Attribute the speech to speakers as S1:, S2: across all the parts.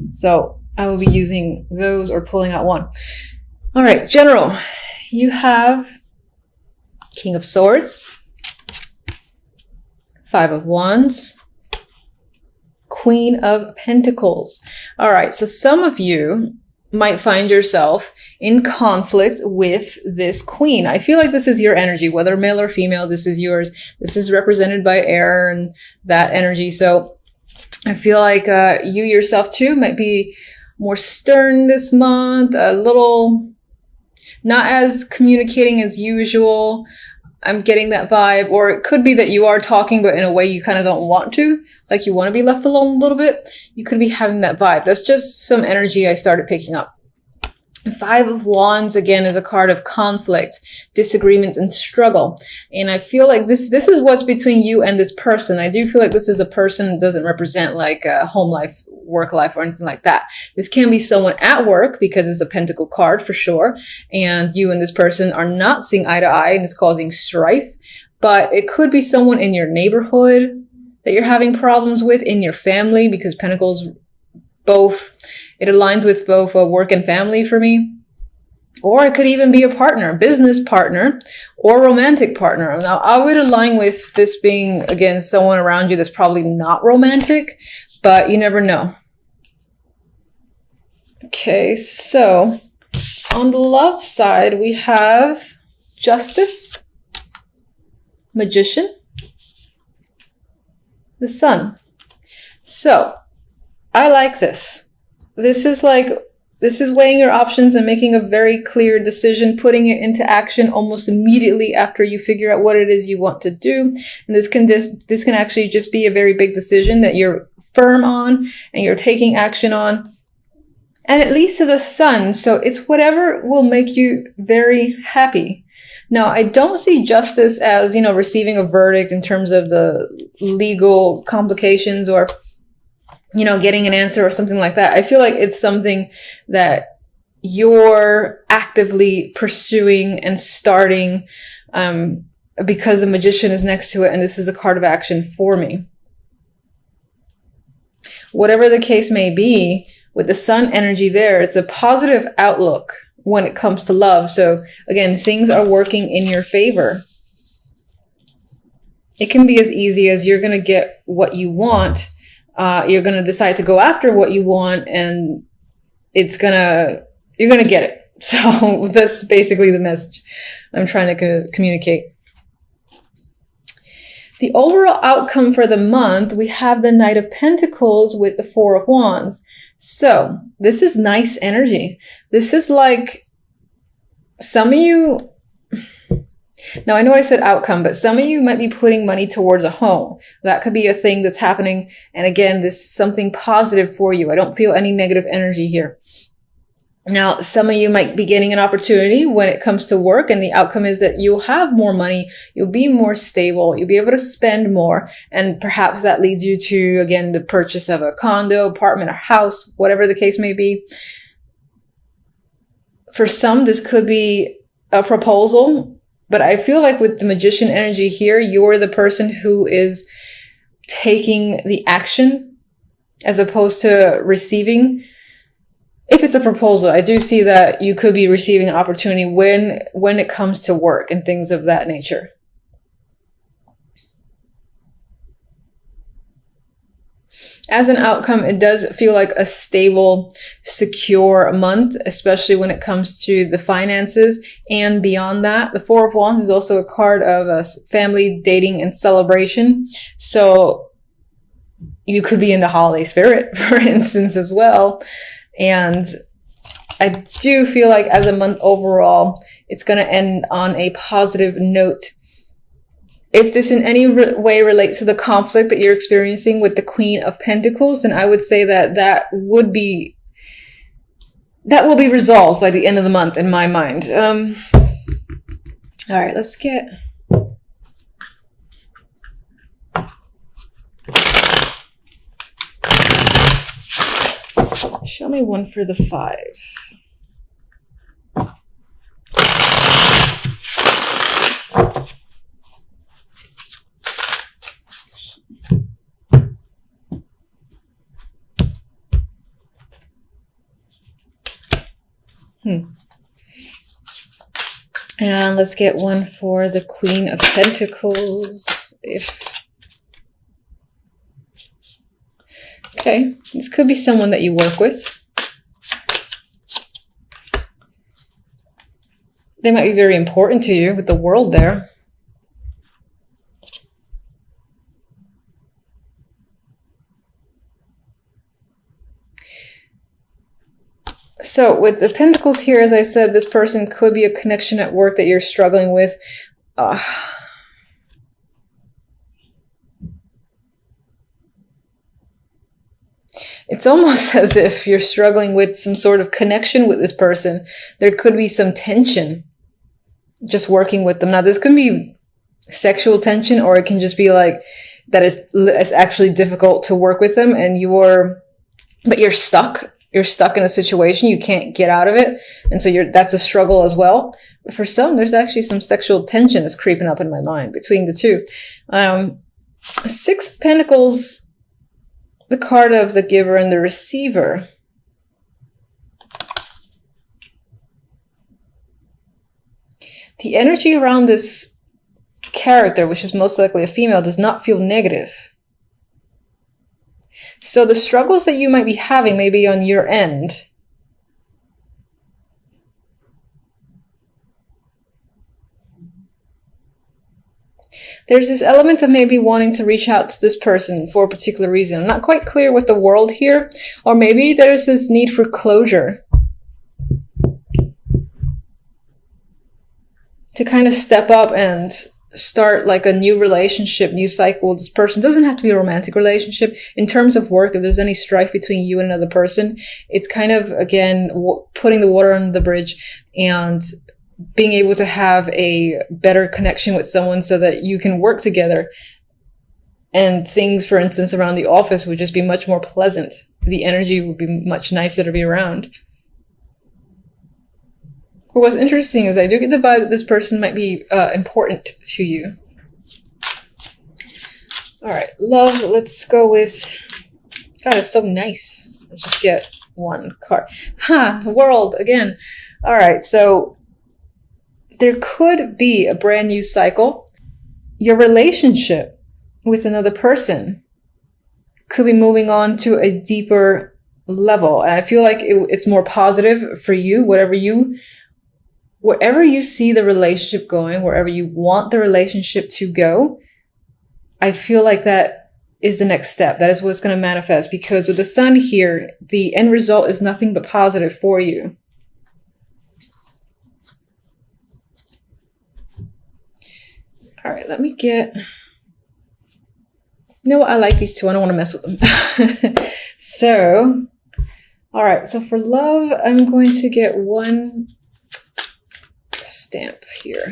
S1: So I will be using those or pulling out one. All right, general, you have King of Swords, Five of Wands, Queen of Pentacles. All right, so some of you might find yourself in conflict with this queen. I feel like this is your energy, whether male or female, this is yours. This is represented by air and that energy. So I feel like you yourself too might be more stern this month, a little not as communicating as usual. I'm getting that vibe. Or it could be that you are talking, but in a way you kind of don't want to. Like you want to be left alone a little bit. You could be having that vibe. That's just some energy I started picking up. Five of Wands, again, is a card of conflict, disagreements, and struggle. And I feel like this is what's between you and this person. I do feel like this is a person that doesn't represent like a home life, work life, or anything like that. This can be someone at work because it's a pentacle card for sure. And you and this person are not seeing eye to eye and it's causing strife. But it could be someone in your neighborhood that you're having problems with, in your family, because pentacles both, it aligns with both work and family for me. Or it could even be a partner, business partner, or romantic partner. Now, I would align with this being, again, someone around you that's probably not romantic, but you never know. Okay, so on the love side, we have Justice, Magician, the Sun. So I like this. This is weighing your options and making a very clear decision, putting it into action almost immediately after you figure out what it is you want to do. And this can actually just be a very big decision that you're firm on and you're taking action on. And it leads to the Sun. So it's whatever will make you very happy. Now, I don't see justice as, receiving a verdict in terms of the legal complications or getting an answer or something like that. I feel like it's something that you're actively pursuing and starting because the Magician is next to it, and this is a card of action for me. Whatever the case may be, with the Sun energy there, it's a positive outlook when it comes to love. So again, things are working in your favor. It can be as easy as you're going to get what you want. You're going to decide to go after what you want, and you're going to get it. So that's basically the message I'm trying to communicate. The overall outcome for the month, we have the Knight of Pentacles with the Four of Wands. So this is nice energy. This is like some of you, now I know I said outcome, but some of you might be putting money towards a home. That could be a thing that's happening. And again, this is something positive for you. I don't feel any negative energy here. Now, some of you might be getting an opportunity when it comes to work, and the outcome is that you'll have more money, you'll be more stable, you'll be able to spend more, and perhaps that leads you to, again, the purchase of a condo, apartment, or house, whatever the case may be. For some, this could be a proposal, but I feel like with the Magician energy here, you're the person who is taking the action as opposed to receiving. If it's a proposal, I do see that you could be receiving an opportunity when it comes to work and things of that nature. As an outcome, it does feel like a stable, secure month, especially when it comes to the finances and beyond that. The Four of Wands is also a card of family, dating, and celebration. So you could be in the holiday spirit, for instance, as well. And I do feel like as a month overall, it's going to end on a positive note. If this in any way relates to the conflict that you're experiencing with the Queen of Pentacles, then I would say that will be resolved by the end of the month in my mind. All right, let's get... Show me one for the 5. And let's get one for the Queen of Pentacles. Okay, this could be someone that you work with. They might be very important to you with the World there. So with the Pentacles here, as I said, this person could be a connection at work that you're struggling with. It's almost as if you're struggling with some sort of connection with this person. There could be some tension just working with them. Now, this could be sexual tension, or it can just be like that it's actually difficult to work with them, and but you're stuck. You're stuck in a situation. You can't get out of it. And so that's a struggle as well. But for some, there's actually some sexual tension that's creeping up in my mind between the two. Six of Pentacles, the card of the giver and the receiver. The energy around this character, which is most likely a female, does not feel negative. So the struggles that you might be having may be on your end. There's this element of maybe wanting to reach out to this person for a particular reason. I'm not quite clear with the World here. Or maybe there's this need for closure. To kind of step up and start like a new relationship, new cycle with this person. It doesn't have to be a romantic relationship. In terms of work, if there's any strife between you and another person, it's kind of, again, putting the water under the bridge and being able to have a better connection with someone so that you can work together. And things, for instance, around the office would just be much more pleasant. The energy would be much nicer to be around. But what's interesting is I do get the vibe that this person might be important to you. All right, love, let's go with... God, it's so nice. Let's just get one card. World, again. All right, so there could be a brand new cycle. Your relationship with another person could be moving on to a deeper level. And I feel like it's more positive for you, wherever you see the relationship going, wherever you want the relationship to go, I feel like that is the next step. That is what's going to manifest, because with the Sun here, the end result is nothing but positive for you. All right, let me get... You know what? I like these two. I don't want to mess with them. So, all right. So for love, I'm going to get one stamp here.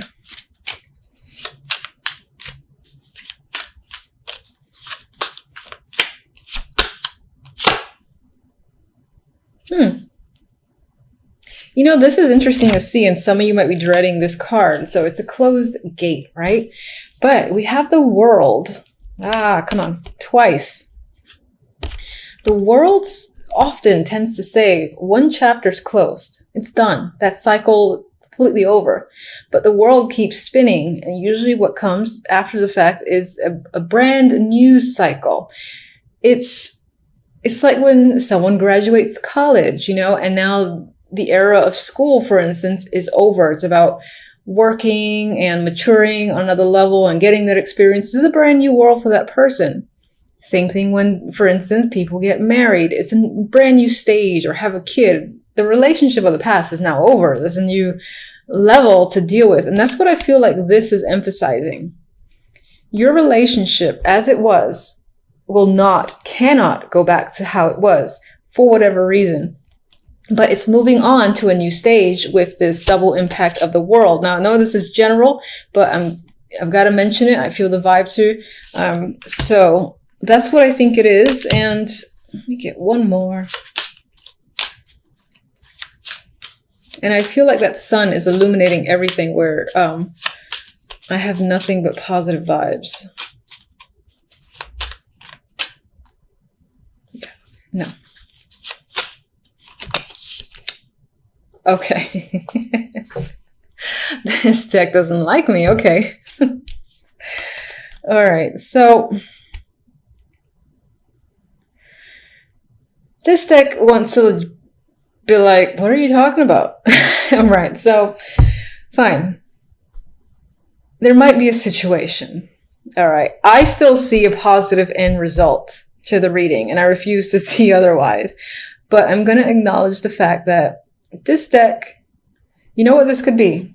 S1: You know, this is interesting to see, and some of you might be dreading this card. So it's a closed gate, right? But we have the World. Come on, twice. The World often tends to say one chapter's closed. It's done. That cycle is completely over. But the World keeps spinning, and usually what comes after the fact is a brand new cycle. It's like when someone graduates college, you know, and now the era of school, for instance, is over. It's about working and maturing on another level and getting that experience. This is a brand new world for that person. Same thing when, for instance, people get married. It's a brand new stage, or have a kid. The relationship of the past is now over. There's a new level to deal with. And that's what I feel like this is emphasizing. Your relationship as it was cannot go back to how it was for whatever reason. But it's moving on to a new stage with this double impact of the World. Now, I know this is general, but I've got to mention it. I feel the vibe too. So that's what I think it is. And let me get one more. And I feel like that Sun is illuminating everything, where I have nothing but positive vibes. No. Okay. This deck doesn't like me. Okay. All right. So this deck wants to be like, what are you talking about? All right. So fine. There might be a situation. All right. I still see a positive end result to the reading, and I refuse to see otherwise. But I'm going to acknowledge the fact that this deck, you know what this could be?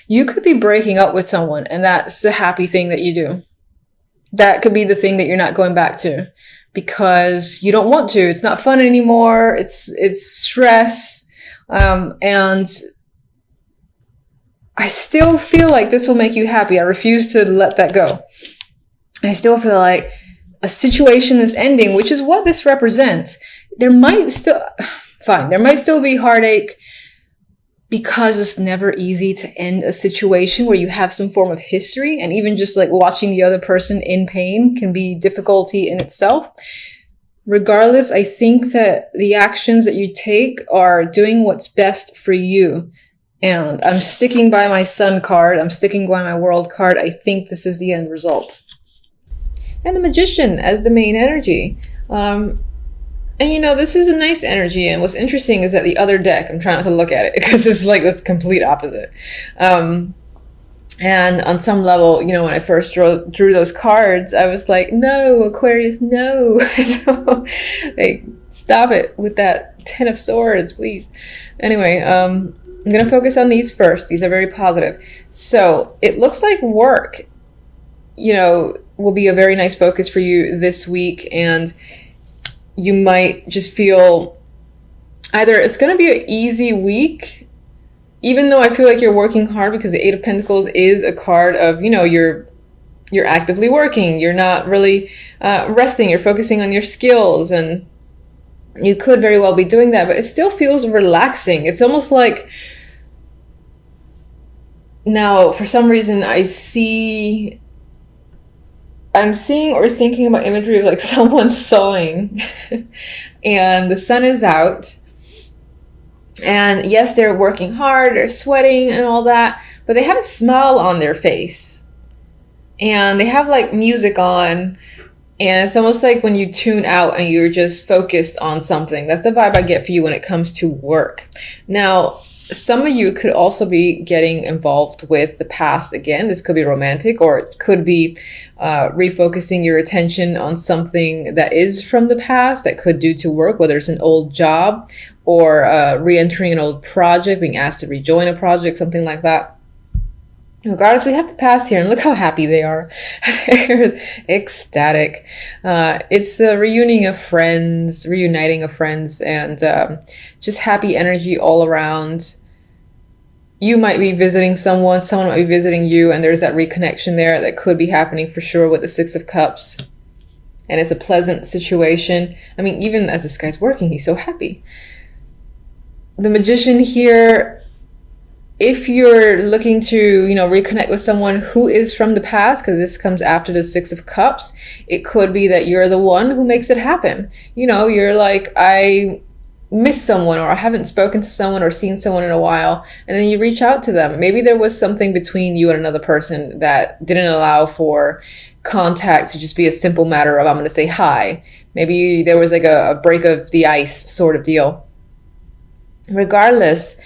S1: You could be breaking up with someone, and that's the happy thing that you do. That could be the thing that you're not going back to because you don't want to. It's not fun anymore. It's stress. And I still feel like this will make you happy. I refuse to let that go. I still feel like a situation is ending, which is what this represents. There might still be heartache because it's never easy to end a situation where you have some form of history, and even just like watching the other person in pain can be difficulty in itself. Regardless, I think that the actions that you take are doing what's best for you. And I'm sticking by my Sun card. I'm sticking by my World card. I think this is the end result. And the Magician as the main energy. And you know, this is a nice energy, and what's interesting is that the other deck, I'm trying not to look at it because it's like the complete opposite. And on some level, you know, when I first drew those cards, I was like, no, Aquarius, no. Like, stop it with that 10 of Swords, please. Anyway, I'm going to focus on these first. These are very positive. So it looks like work, you know, will be a very nice focus for you this week, and you might just feel either it's going to be an easy week, even though I feel like you're working hard, because the Eight of Pentacles is a card of, you know, you're actively working. You're not really resting. You're focusing on your skills, and you could very well be doing that, but it still feels relaxing. It's almost like, now, for some reason, I'm seeing or thinking about imagery of like someone sewing and the sun is out, and yes, they're working hard, they're sweating and all that, but they have a smile on their face, and they have like music on, and it's almost like when you tune out and you're just focused on something. That's the vibe I get for you when it comes to work. Now, some of you could also be getting involved with the past again. This could be romantic, or it could be refocusing your attention on something that is from the past that could do to work, whether it's an old job or re-entering an old project, being asked to rejoin a project, something like that. Regardless, we have the past here, and look how happy they are. They're ecstatic. It's a reuniting of friends, and just happy energy all around. You might be visiting someone might be visiting you, and there's that reconnection there that could be happening for sure with the Six of Cups. And it's a pleasant situation. I mean, even as this guy's working, he's so happy. The Magician here, if you're looking to, you know, reconnect with someone who is from the past, because this comes after the Six of Cups, it could be that you're the one who makes it happen. You know, you're like, I miss someone, or I haven't spoken to someone or seen someone in a while, and then you reach out to them. Maybe there was something between you and another person that didn't allow for contact to just be a simple matter of, I'm going to say hi. Maybe there was like a break of the ice sort of deal. Regardless,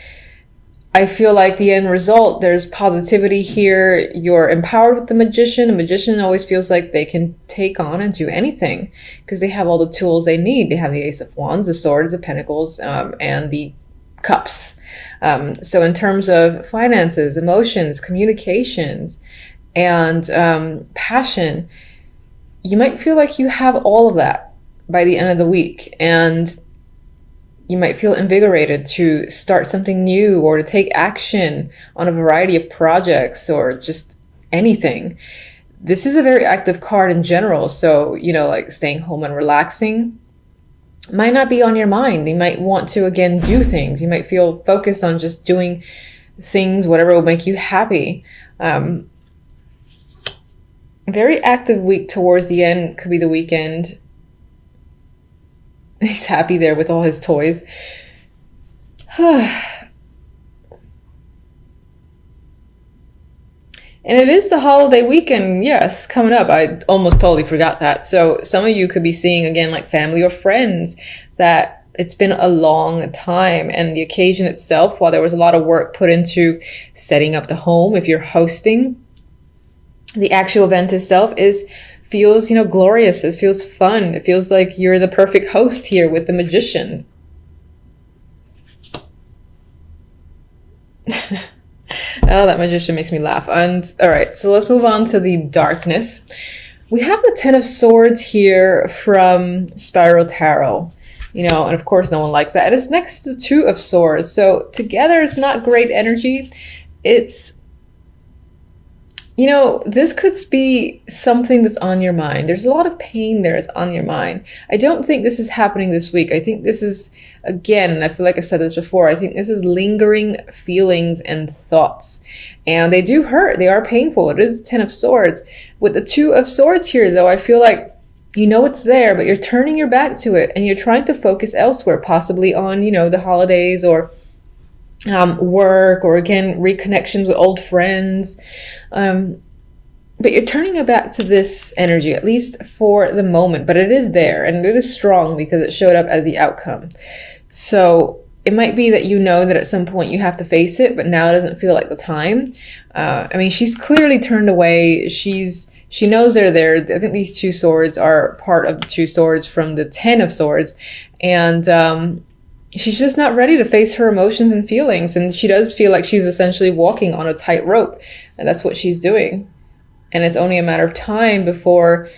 S1: I feel like the end result, there's positivity here. You're empowered with the Magician. A magician always feels like they can take on and do anything because they have all the tools they need. They have the Ace of Wands, the Swords, the Pentacles, and the Cups. So in terms of finances, emotions, communications, and passion, you might feel like you have all of that by the end of the week. And you might feel invigorated to start something new or to take action on a variety of projects or just anything. This is a very active card in general. So, you know, like staying home and relaxing might not be on your mind. You might want to, again, do things. You might feel focused on just doing things, whatever will make you happy. Very active week towards the end. Could be the weekend. He's happy there with all his toys. And it is the holiday weekend, yes, coming up. I almost totally forgot that. So some of you could be seeing, again, like family or friends that it's been a long time. And the occasion itself, while there was a lot of work put into setting up the home, if you're hosting, the actual event itself feels, glorious. It feels fun. It feels like you're the perfect host here with the magician. Oh, that magician makes me laugh. And all right, so let's move on to the darkness. We have the Ten of Swords here from Spiral Tarot, and of course no one likes that. It's next to the Two of Swords. So together it's not great energy. It's, this could be something that's on your mind. There's a lot of pain there is on your mind. I don't think this is happening this week. I think this is, again, and I feel like I said this before, I think this is lingering feelings and thoughts. And they do hurt. They are painful. It is the Ten of Swords. With the Two of Swords here, though, I feel like it's there, but you're turning your back to it and you're trying to focus elsewhere, possibly on, the holidays or work, or again, reconnections with old friends. But you're turning it back to this energy, at least for the moment, but it is there and it is strong because it showed up as the outcome. So it might be that that at some point you have to face it, but now it doesn't feel like the time. She's clearly turned away. She knows they're there. I think these two swords are part of the two swords from the Ten of Swords. And she's just not ready to face her emotions and feelings. And she does feel like she's essentially walking on a tightrope. And that's what she's doing. And it's only a matter of time before,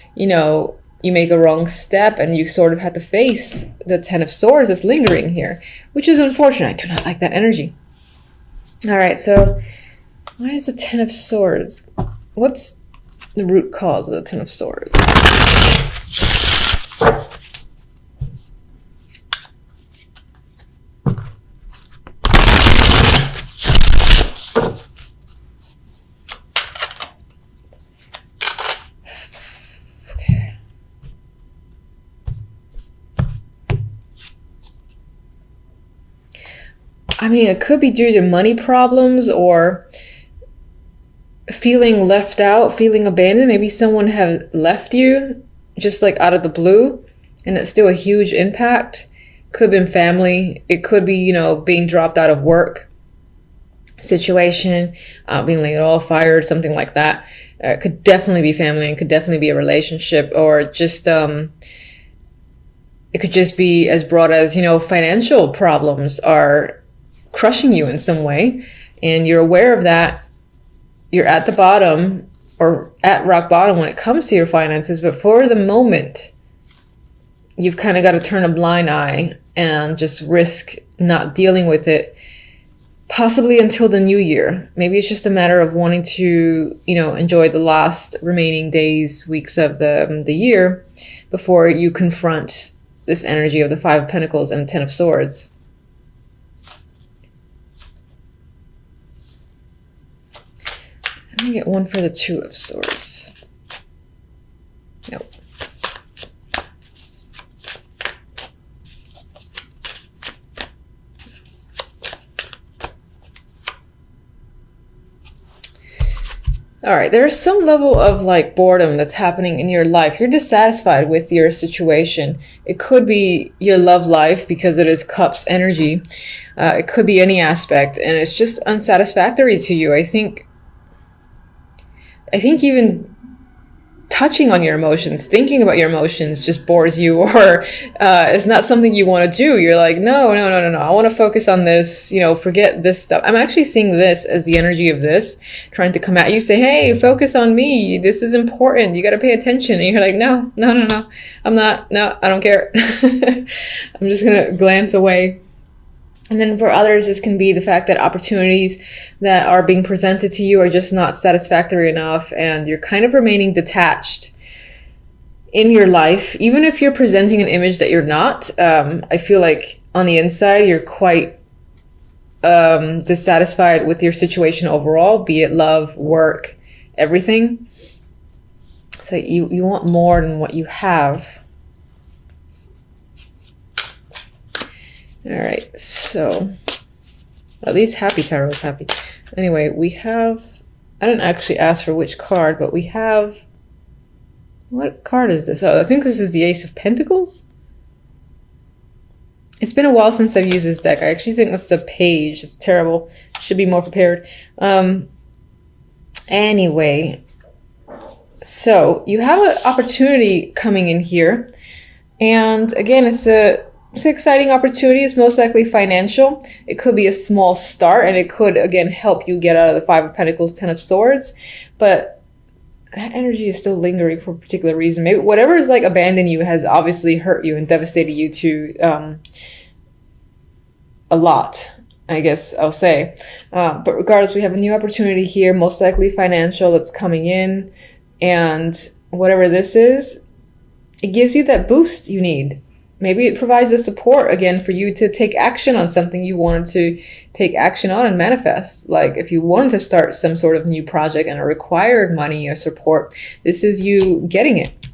S1: you make a wrong step and you sort of have to face the Ten of Swords that's lingering here, which is unfortunate. I do not like that energy. All right, so why is the Ten of Swords? What's the root cause of the Ten of Swords? It could be due to money problems or feeling left out, feeling abandoned. Maybe someone have left you just like out of the blue and it's still a huge impact. Could have been family. It could be, being dropped out of work situation, being laid off, fired, something like that. It could definitely be family and could definitely be a relationship, or just, it could just be as broad as, financial problems are crushing you in some way, and you're aware of that. You're at the bottom or at rock bottom when it comes to your finances, but for the moment you've kind of got to turn a blind eye and just risk not dealing with it, possibly until the new year. Maybe it's just a matter of wanting to enjoy the last remaining days, weeks of the year before you confront this energy of the Five of Pentacles and the Ten of Swords. Let me get one for the Two of Swords. Nope. All right, there's some level of boredom that's happening in your life. You're dissatisfied with your situation. It could be your love life because it is Cups energy. It could be any aspect, and it's just unsatisfactory to you. I think even touching on your emotions, thinking about your emotions just bores you, or it's not something you want to do. You're like, no. I want to focus on this, forget this stuff. I'm actually seeing this as the energy of this, trying to come at you, say, hey, focus on me. This is important. You got to pay attention. And you're like, no. I'm not. No, I don't care. I'm just going to glance away. And then for others, this can be the fact that opportunities that are being presented to you are just not satisfactory enough, and you're kind of remaining detached in your life. Even if you're presenting an image that you're not, I feel like on the inside, you're quite dissatisfied with your situation overall, be it love, work, everything. So you want more than what you have. All right, so at least Happy Tarot is happy. Anyway, we have, I didn't actually ask for which card, but we have, what card is this? Oh, I think this is the Ace of Pentacles. It's been a while since I've used this deck. I actually think that's the page. It's terrible. Should be more prepared. Anyway, so you have an opportunity coming in here. And again, it's an exciting opportunity. It's most likely financial. It could be a small start, and it could, again, help you get out of the Five of Pentacles, Ten of Swords. But that energy is still lingering for a particular reason. Maybe whatever is like abandoned you has obviously hurt you and devastated you to a lot, I guess I'll say. But regardless, we have a new opportunity here, most likely financial, that's coming in. And whatever this is, it gives you that boost you need. Maybe it provides the support, again, for you to take action on something you wanted to take action on and manifest. Like if you wanted to start some sort of new project and it required money or support, this is you getting it.